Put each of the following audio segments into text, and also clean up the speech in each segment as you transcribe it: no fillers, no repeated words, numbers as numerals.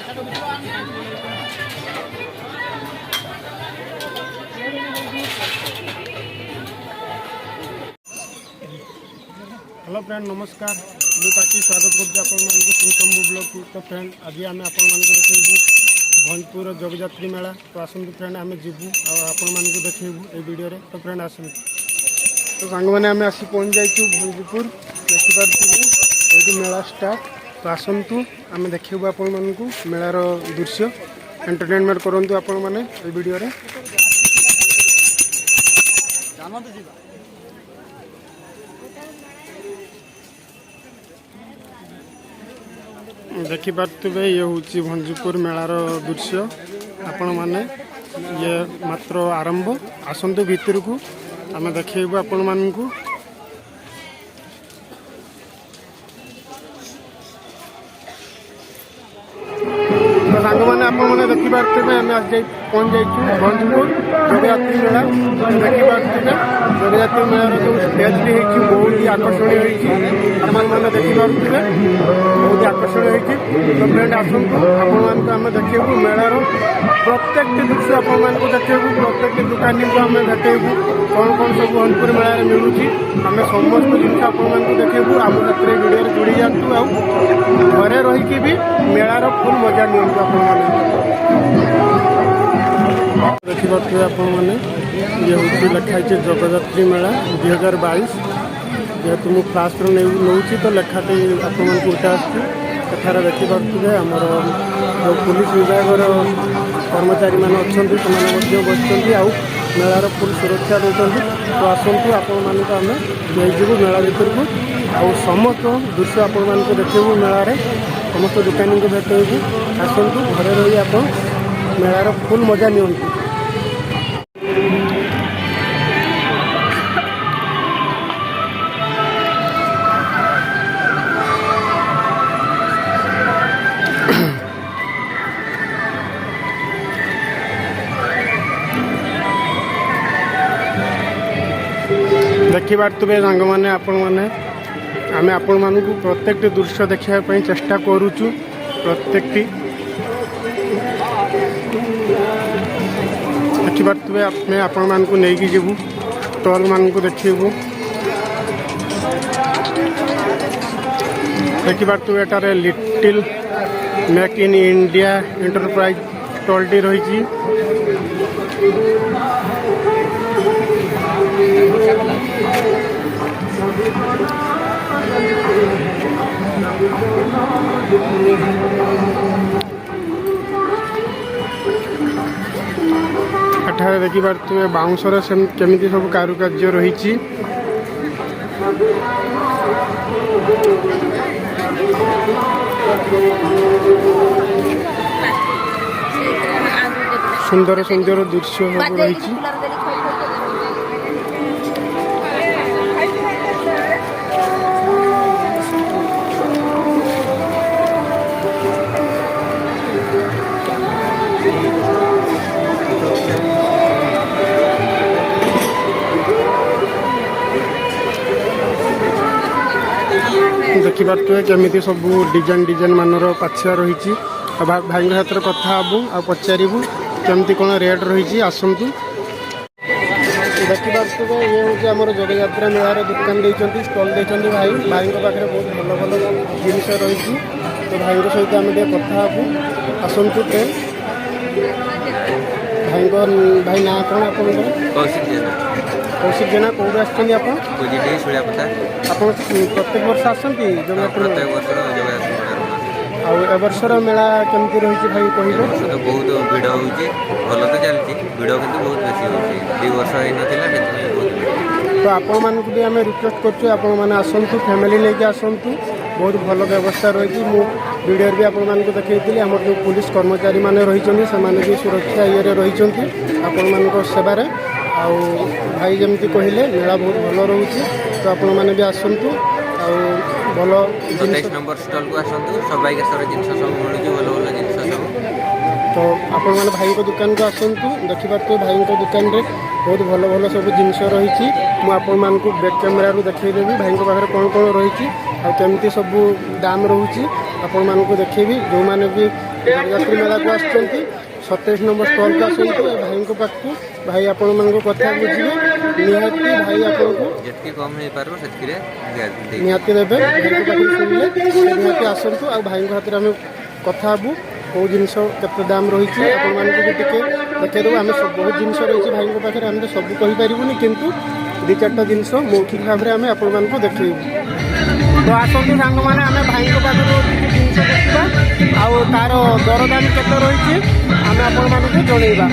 Hello friend नमस्कार मुझे स्वागत करूँ ब्लॉग को। तो फ्रेंड आज आम आपण देखू भंजपुर जगजात्री मेला। तो आसतु फ्रेंड आम जीवु आपण देखू ये वीडियो रे। तो फ्रेंड आसतु तो सांग मैंने आम आसी पहुँच जाइए भंजपुर देखिपारे ये मेला स्टार्ट। तो आसतु आम देखू आपण मेलार दृश्य एंटरटेनमेंट करूँ आपण मैंने ये वीडियो रे। देखिपे ये हूँ भंजपुर मेलार दृश्य आपण मैंने ये मात्र आरंभ। आसतु भितर को आम देखू आपण मानू। तो सांग मैंने आपने देखिपे आम आज पहुँच जाइए भंजपुर जगजात्री मेला। देखिपे जगजात्री मेलार जो स्टेज भी है बहुत ही आकर्षणीय मैंने देखिपे बहुत आकर्षणीय होती। तो फ्रेंड आसतु आपण देखू मेलार प्रत्येक दृश्य आपको देखू प्रत्येक दुकानी को आम भेटेबू कौन कौन सब भंजपुर मेला मिलूँ आम समस्त जिन आपको देखू। आम साथ वीडियो जुड़ी जातु घरे रहीकि भी मेलार फुल मजा नियंतु। देखिपे आपने ये हूँ लिखाई जगजात्री मेला 2022। जेहेतु मुझे क्लास नौ तो लेखाटी आपको उठा आठार देखिपे आमर जो पुलिस विभाग कर्मचारी मैंने अच्छा से बसुँच आउ मेलार फुल सुरक्षा देते। तो आसतु आपण मानक आम जाइबू मेला भर को आउ समस्त दृश्य आपण देखू मेलार समस्त दुकानी को भेटेबू। आसतु घरे रही आप मेलार फुल मजा नियंतु। देखिपे सांग मैंने आम आपण मानू प्रत्येक दृश्य देखापी चेष्टा करुचु। प्रत्येक देखिपे आम आपण मानू नहीं जीवु स्टल मान को देखू। देखिपे एटारे little make in India enterprise स्टलटी रही। एठारे देखिपे बाउंसर केमिति सब कारुकार्य रही। सुंदर सुंदर दृश्य सब रही। देखिपे केमी सब डिजाइन डिजाइन मानर पाछिया रही। भाई हाथ में कथा हबू आ पचारू केमती कौन रेट रही। आसतु देखिपे ये हूँ आम जगजात्रा मेलार दुकान देती स्टल देती भाई। भाई पाखे बहुत भल भल जिन रही। तो भाई सहित आम कथा हबू। आसतु भाई ना कौन आप कौशिक जेना कौन आसती आप प्रत्येक वर्ष आसती वर्षर मेला केमती रही भाई कह बहुत भिड़ हो भल तो चलती भिड़ कि बहुत बेसी 2 वर्ष तो आपण मानक भी आम रिक्वेस्ट करें आसतु फैमिली लेके आसतु बहुत भल व्यवस्था रही। मु वीडियो भी आपण मानक देखी आम जो पुलिस कर्मचारी मैंने रही भी सुरक्षा ये रही आपण मान सेवार। आउ भाई जमती कहले मेला बहुत भल रोचे। तो आपण मैंने भी आसतु भल 27 नंबर स्टल को आसतु सबाई सर जिन सब मिलूँ भल भल जिन सब। तो आपण मैंने भाई को दुकान को आसतु देखिपे भाई को दुकान रे बहुत भल भल सब जिनस रही। मुझे बैक कैमेरा देखदेवी भाई पाखे कौन कौन रही केमती सब दाम रोचे आपण मानक देखी जो मैंने भी जगजात्री मेला को आसुँच 27 नंबर स्टॉल को आसतु भाई को पाखु भाई आपण मान कथा बुझे निहाती भाई आपन को जितकी कम हो पारो सेतकिरे निहाती देबे भाई को पाखु सुनले निहाती आसतु आ भाई को हाथ में कथा हबू कौ जिनस केते दाम रही आपण मान को टिके देखा आम सब बहुत जिनस रही भाई को पाखे आम सब कही पारूनी किंतु 2-4टा जिनस मौखिक भाव में आम आपण मान को देखू तो आसतु सांग मैंने आम भाई को पाखर जिनस देखा आउ तार दरदाम केते रही आम आपण मान को जनइबा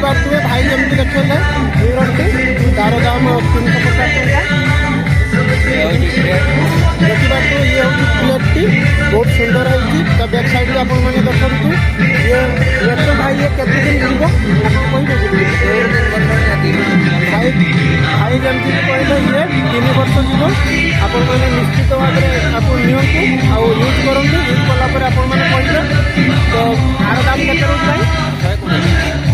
देखिए भाई जमी देखे तार दाम 350 टका देखिए ये हूँ प्लेटी बहुत सुंदर है बैक साइड आप देखु ये तो भाई ये केते दिन भाई भाई जमी कहले ये 3 वर्ष जीव आपण मैंने निश्चित भाव में आप नियंतु आउ यूज करूँ यूज कलापर आपण मैंने कहले तो आर दाम केते रोज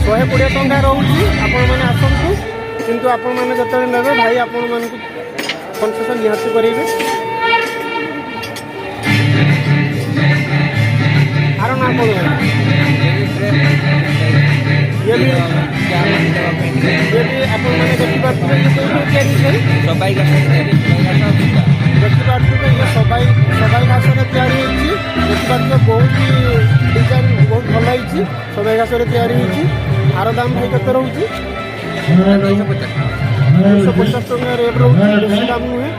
120 टंका रोचे आपण मैंने आसतु किंतु आपण मैंने जो ने भाई आपण मान कनसेसन निहाती करेंगे आर ना कौन ये भी आप देखिए ये सबाई घास तैयारी देखिए बहुत डिजाइन बहुत भल है सबाई घास तैयारी आर दाम भाई केते रोचे 250 टका रेट रोचे बेसी दाम नुहे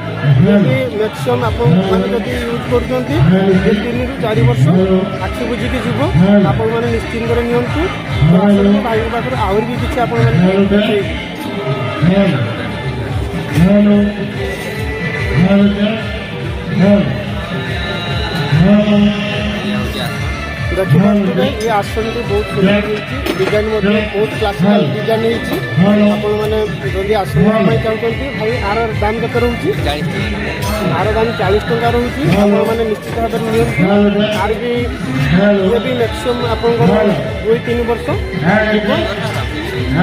ये मैक्सीम आप यूज कर 3 ରୁ 4 वर्ष आखि बुझिकी जीव आपण मैंने निश्चिंत नियंतु भाई पाखे आहरी भी किसी देखिए ये आसन बहुत सुंदर डिजाइन बहुत क्लासिकल डिजाइन मैंने जदि आसन चाहते भाई आर दाम के रोचे आर दाम 40 टका रोचे मैंने निश्चित भाव में नियंतु आर भी ये भी मैक्सीम आप 2-3 वर्ष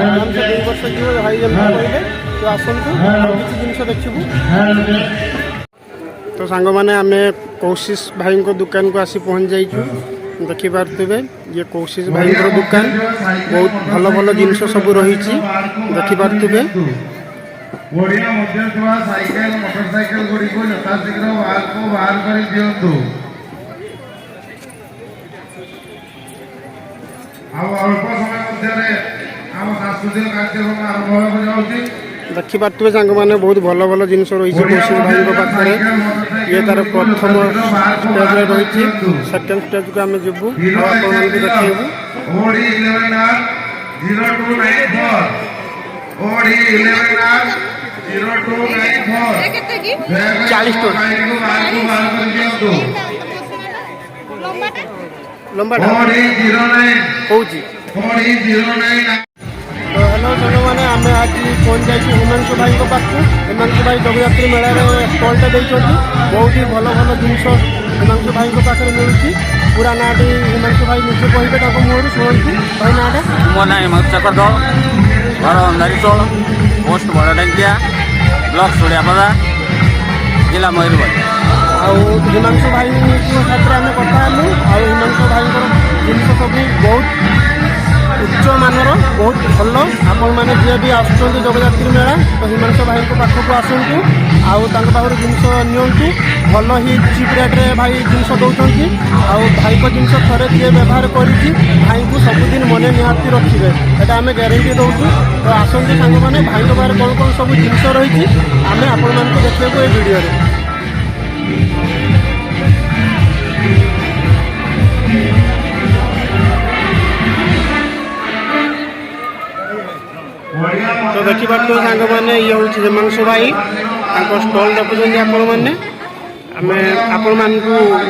आराम से 2 वर्ष जीव भाई जमी कहले तो आसतु किसी जिन देखू तो सांग मैंने आम कौशिश भाई को दुकान को आसी पहुँच जाइए देखी पारे ये कौशिश भाई दुकान बहुत भल भल जिनस सब रही देखी पारे बढ़िया मध्यम साइकेल मोटरसाइकेल गुड़ी को यथाशीघ्र बाहर कर दिंतु अल्प समय मध्य सांस्कृतिक कार्यक्रम आरंभ हो देखी पारे सांग मैंने बहुत भल भल जिनस रही कौशिक भाई पाखे ये तार प्रथम स्टेज रही सेकेंड स्टेज को आम जीवु देखू लंबा कौन तो हेलो साग मैंने आम आज पहुँच जाइए हिमांशु भाई को पाखु हिमांशु भाई जगजात्री मेला स्टॉलटे देते बहुत ही भल भल जिनस हिमांशु भाई को पाखे मिलूँ पूरा नाटी हिमांशु भाई निजे कहे मुहर शुणु भाई नाटा मो ना हिमांशु शेखर दल घर अंधारी चोल पोस्ट बड़ डेंकिया ब्लॉक सूर्यापदा जिला मयूरभंज आउ हिमांशु भाई साथ आम कथा आउ हिमांशु भाई जिनस सब बहुत उच्च मानर बहुत भल आपण मैंने जी भी आसुँच जगजात्री मेला तो हिमांशु भाई को पाखक आसतु आउ पाखर जिनस नियंतु भल ही चिप रेट्रे भाई जिनस दौरान आउ भाई को जिनस थे जी व्यवहार कर भाई को सबुदिन मन निहाती रखिए यहाँ आम ग्यारंटी दौचु तो आसतु सांग मैंने भाई पाखे कौन कौन सब जिनस रही आम आपण मानक देखा ये वीडियो तो देखी पार्थ सांग मैंने ये हूँ हिमांशु भाई स्टल देखुं आपण मैंने आम आपण मान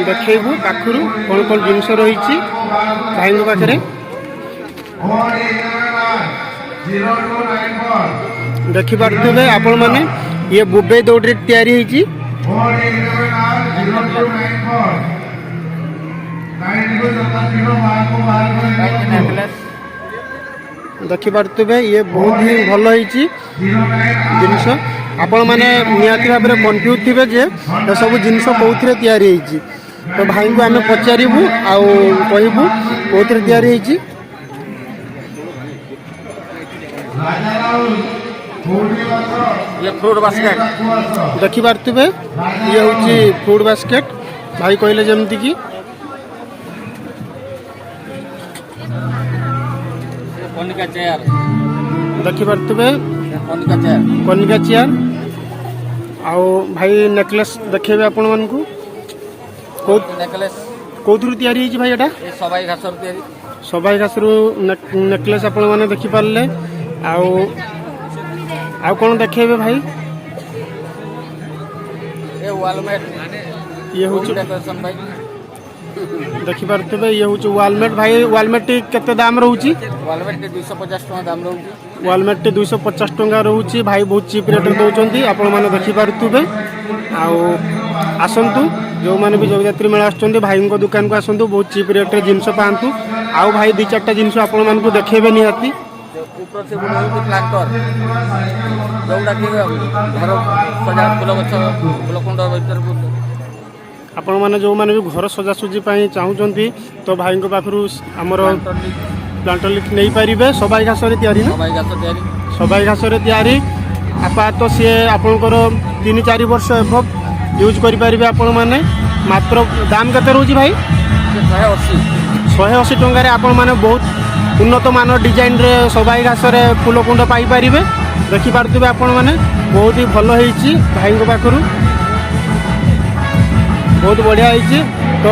देखू पाखर कौन कौन जिनस रही भाई पाखे देखी पारे आपण मैंने ये बुबे दौड़ तैयारी ଦେଖିପାରୁଥିବେ ଇଏ ବହୁତ ହିଁ ଭଲ ହେଇଛି ଜିନିଷ। ଆପଣମାନେ ନିହାତି ଭାବରେ କନଫ୍ୟୁଜ୍ ଥିବେ ଯେ ଏସବୁ ଜିନିଷ କେଉଁଥିରେ ତିଆରି ହେଇଛି। ତ ଭାଇଙ୍କୁ ଆମେ ପଚାରିବୁ ଆଉ କହିବୁ କେଉଁଥିରେ ତିଆରି ହେଇଛି। ये फ्रूट बास्केट ଦେଖିପାରୁଥିବେ ଇଏ ହେଉଛି ଫ୍ରୁଟ୍ ବାସ୍କେଟ୍। ଭାଇ କହିଲେ ଯେମିତିକି कनिका चेयर ଦେଖିପାରୁଥିବେ कनिका चेयर କନିକା ଚେୟାର। ଆଉ ଭାଇ ନେକଲେସ୍ ଦେଖେଇବେ ଆପଣମାନଙ୍କୁ। नेकलेस କେଉଁଥିରୁ ତିଆରି ହେଇଛି ଭାଇ ଏଇଟା? ये सबाई घास तैयारी ସବାଇ ଘାସରୁ ନେକଲେସ୍ ଆପଣମାନେ ଦେଖିପାରିଲେ। ଆଉ ଆଉ କ'ଣ ଦେଖେଇବେ ଭାଇ? ये वालमेट ଇଏ ହେଉଛି डेकोरेशन भाई ଦେଖିପାରୁଥିବେ ଇଏ ହେଉଛି ୱାଲମେଟ୍। ଭାଇ ୱାଲମେଟ୍ଟି କେତେ ଦାମ୍ ରହୁଛି? वालमेट 250 टका दाम रहउची ୱାଲମେଟ୍ଟି 250 ଟଙ୍କା ରହୁଛି। ଭାଇ ବହୁତ ଚିପ୍ ରେଟ୍ରେ ଦେଉଛନ୍ତି ଆପଣମାନେ ଦେଖିପାରୁଥିବେ। ଆଉ ଆସନ୍ତୁ ଯେଉଁମାନେ ବି ଜଗଯାତ୍ରୀ ମେଳା ଆସୁଛନ୍ତି ଭାଇଙ୍କ ଦୋକାନକୁ ଆସନ୍ତୁ, ବହୁତ ଚିପ୍ ରେଟ୍ରେ ଜିନିଷ ପାଆନ୍ତୁ। ଆଉ ଭାଇ 2-4ଟା ଜିନିଷ ଆପଣମାନଙ୍କୁ ଦେଖେଇବେ ନିହାତି। ऊपर से बुलाउची प्लांटर जोउडा कि घर सजा फूल गछ फूलकुंड भीतर ଆପଣମାନେ ଯେଉଁମାନେ ବି ଘର ସଜାସଜି ପାଇଁ ଚାହୁଁଛନ୍ତି ତ ଭାଇଙ୍କ ପାଖରୁ ଆମର ପ୍ଲାଣ୍ଟର ଲିଫ୍ ନେଇପାରିବେ। ସବାଇ ଘାସରେ ତିଆରି ନା? सबाई घास तैयारी ସବାଇ ଘାସରେ ତିଆରି। ଆପାତ ସିଏ ଆପଣଙ୍କର 3-4 ବର୍ଷ ଏଭବ ୟୁଜ୍ କରିପାରିବେ ଆପଣମାନେ। ମାତ୍ର ଦାମ୍ କେତେ ରହୁଛି ଭାଇ? 180 180 ଟଙ୍କାରେ ଆପଣମାନେ ବହୁତ ଉନ୍ନତ ମାନର ଡିଜାଇନ୍ରେ ସବାଇ ଘାସରେ ଫୁଲକୁଣ୍ଡ ପାଇପାରିବେ। ଦେଖିପାରୁଥିବେ ଆପଣମାନେ ବହୁତ ହି ଭଲ ହେଇଛି ଭାଇଙ୍କ ପାଖରୁ, ବହୁତ ବଢ଼ିଆ ହେଇଛି। ତ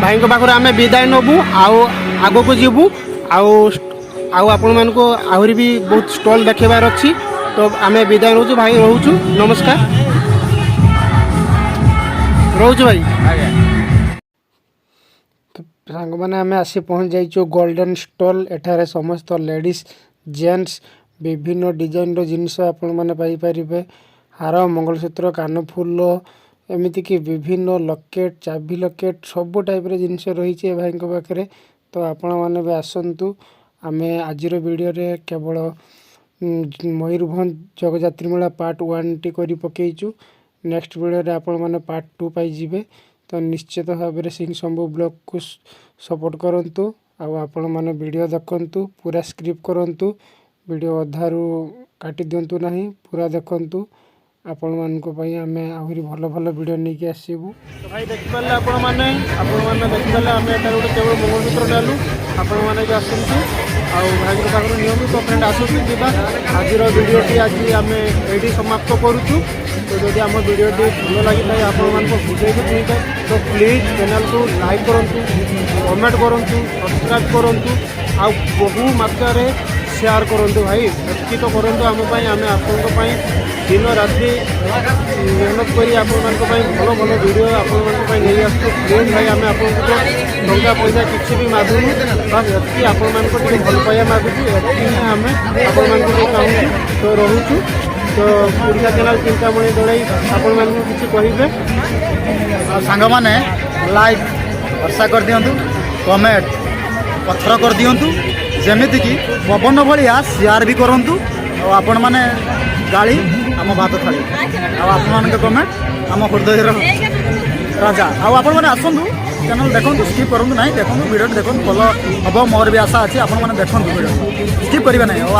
ଭାଇଙ୍କ ପାଖରୁ ଆମେ ବିଦାୟ ନେବୁ ଆଉ ଆଗକୁ ଯିବୁ। ଆଉ ଆପଣମାନଙ୍କୁ ଆହୁରି ବି ବହୁତ ଷ୍ଟଲ୍ ଦେଖେଇବାର ଅଛି। ତ ଆମେ ବିଦାୟ ନେଉଛୁ ଭାଇ, ରହୁଛୁ, ନମସ୍କାର, ରହୁଛୁ ଭାଇ। आगे ସାଙ୍ଗମାନେ ଆମେ ଆସି ପହଞ୍ଚି ଯାଇଛୁ ଗୋଲ୍ଡେନ୍ ଷ୍ଟଲ୍। ଏଠାରେ ସମସ୍ତ ଲେଡ଼ିଜ୍ ଜେଣ୍ଟସ୍ ବିଭିନ୍ନ ଡିଜାଇନ୍ର ଜିନିଷ ଆପଣମାନେ ପାଇପାରିବେ। ହାର, ମଙ୍ଗଳସୂତ୍ର, କାନଫୁଲ, ଏମିତିକି ବିଭିନ୍ନ ଲକେଟ୍, ଚାବି ଲକେଟ୍, ସବୁ ଟାଇପ୍ର ଜିନିଷ ରହିଛି ଏ ଭାଇଙ୍କ ପାଖରେ। ତ ଆପଣମାନେ ବି ଆସନ୍ତୁ। ଆମେ ଆଜିର ଭିଡ଼ିଓରେ କେବଳ ମୟୂରଭଞ୍ଜ ଜଗଯାତ୍ରୀ ମେଳା ପାର୍ଟ 1ଟି କରି ପକାଇଛୁ। ନେକ୍ସଟ ଭିଡ଼ିଓରେ ଆପଣମାନେ ପାର୍ଟ 2 ପାଇଯିବେ। ତ ନିଶ୍ଚିତ ଭାବରେ ସିଂ ଶମ୍ଭୁ ବ୍ଲଗ୍କୁ ସପୋର୍ଟ କରନ୍ତୁ। ଆଉ ଆପଣମାନେ ଭିଡ଼ିଓ ଦେଖନ୍ତୁ, ପୁରା ସ୍କ୍ରିପ୍ଟ କରନ୍ତୁ, ଭିଡ଼ିଓ ଅଧାରୁ କାଟି ଦିଅନ୍ତୁ ନାହିଁ, ପୁରା ଦେଖନ୍ତୁ। ଆପଣମାନଙ୍କ ପାଇଁ ଆମେ ଆହୁରି ଭଲ ଭଲ ଭିଡ଼ିଓ ନେଇକି ଆସିବୁ। ଭାଇ ଦେଖିପାରିଲେ ଆପଣମାନେ ଦେଖିପାରିଲେ ଆମେ ଏଠାରେ ଗୋଟେ କେବଳ ମଙ୍ଗଳସୂତ୍ର ନେଲୁ। ଆପଣମାନେ ବି ଆସନ୍ତୁ ଆଉ ଭାଇଙ୍କ ପାଖରୁ ନିଅନ୍ତୁ। ତ ଫ୍ରେଣ୍ଡ ଆସନ୍ତୁ ଯିବା। ଆଜିର ଭିଡ଼ିଓଟି ଆଜି ଆମେ ଏଇଠି ସମାପ୍ତ କରୁଛୁ। ତ ଯଦି ଆମ ଭିଡ଼ିଓଟି ଭଲ ଲାଗିଥାଏ ଆପଣମାନଙ୍କୁ ବୁଝେଇକି ଠିକ୍ ତ ପ୍ଲିଜ୍ ଚ୍ୟାନେଲ୍କୁ ଲାଇକ୍ କରନ୍ତୁ, କମେଣ୍ଟ କରନ୍ତୁ, ସବସ୍କ୍ରାଇବ୍ କରନ୍ତୁ ଆଉ ବହୁ ମାତ୍ରାରେ ସେୟାର କରନ୍ତୁ। ଭାଇ ଏତିକି ତ କରନ୍ତୁ ଆମ ପାଇଁ। ଆମେ ଆପଣଙ୍କ ପାଇଁ ଦିନ ରାତି ମେହନତ କରି ଆପଣମାନଙ୍କ ପାଇଁ ଭଲ ଭଲ ଭିଡ଼ିଓ ଆପଣମାନଙ୍କ ପାଇଁ ନେଇ ଆସୁଛୁ। ପ୍ଲିଜ୍ ଭାଇ ଆମେ ଆପଣଙ୍କୁ ଟଙ୍କା ପଇସା କିଛି ବି ମାଗୁନୁ, ବାସ୍ ଏତିକି ଆପଣମାନଙ୍କ ଟିକେ ଭଲ ପାଇବା ମାଗୁଛୁ। ଏତିକି ହିଁ ଆମେ ଆପଣମାନଙ୍କୁ ଟିକେ ଚାହୁଁଛୁ। ତ ରହୁଛୁ। ତ ଓଡ଼ିଶା ଚ୍ୟାନେଲ୍ ଚିନ୍ତାମଣି ଦଳେଇ ଆପଣମାନଙ୍କୁ କିଛି କହିବେ? ଆଉ ସାଙ୍ଗମାନେ ଲାଇକ୍ ବର୍ଷା କରିଦିଅନ୍ତୁ, କମେଣ୍ଟ ପଥର କରିଦିଅନ୍ତୁ, ଯେମିତିକି ପବନ ଭଳିଆ ସେୟାର ବି କରନ୍ତୁ। ଆଉ ଆପଣମାନେ ଗାଳି ଆମ ଭାତ ଥାଳି, ଆଉ ଆପଣମାନଙ୍କ କମେଣ୍ଟ ଆମ ହୃଦୟର ରାଜା। ଆଉ ଆପଣମାନେ ଆସନ୍ତୁ, ଚ୍ୟାନେଲ୍ ଦେଖନ୍ତୁ, ସ୍କିପ୍ କରନ୍ତୁ ନାହିଁ, ଦେଖନ୍ତୁ ଭିଡ଼ିଓଟି ଦେଖନ୍ତୁ, ଭଲ ହେବ ମୋର ବି ଆଶା ଅଛି। ଆପଣମାନେ ଦେଖନ୍ତୁ ଭିଡ଼ିଓ, ସ୍କିପ୍ କରିବେ ନାହିଁ। ଆଉ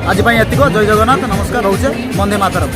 ଆଜି ପାଇଁ ଏତିକ। ଜୟ ଜଗନ୍ନାଥ, ନମସ୍କାର, ରହୁଛେ, ବନ୍ଦେ ମାତରମ୍।